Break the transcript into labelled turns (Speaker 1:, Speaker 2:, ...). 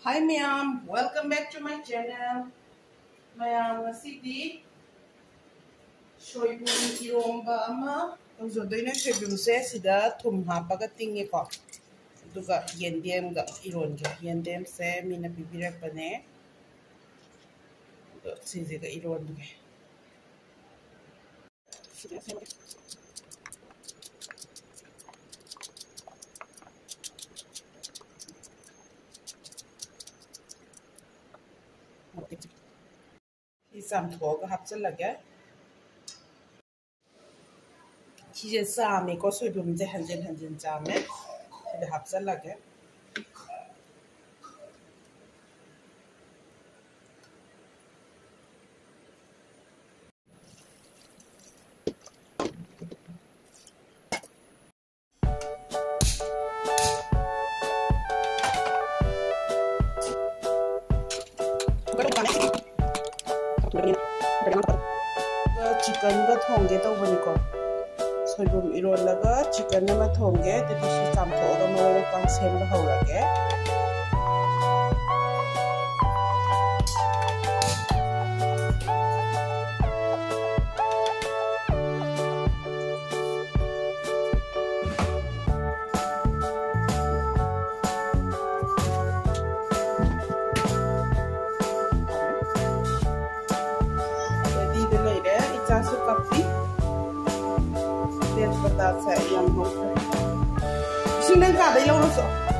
Speaker 1: Hi ma'am, welcome back to my channel. Ma'am, ngasidi soybean iromba ama tawjodoina soybean se sida thum hapaga tinge ko aduga yendem ga ironge yendem se mina pibirakpane sije ga ironge Isam thoga hapchalaga chije same ko soybean je hanjen chame sida hapchalaga chicken ga thongge to bani ko soybean irolaga chicken ma thongge te dishi chamthoga ma kang sem ba hawrage Ichasu kapi dia seperti saya yang mau. Sini nggak ada yang rusuk.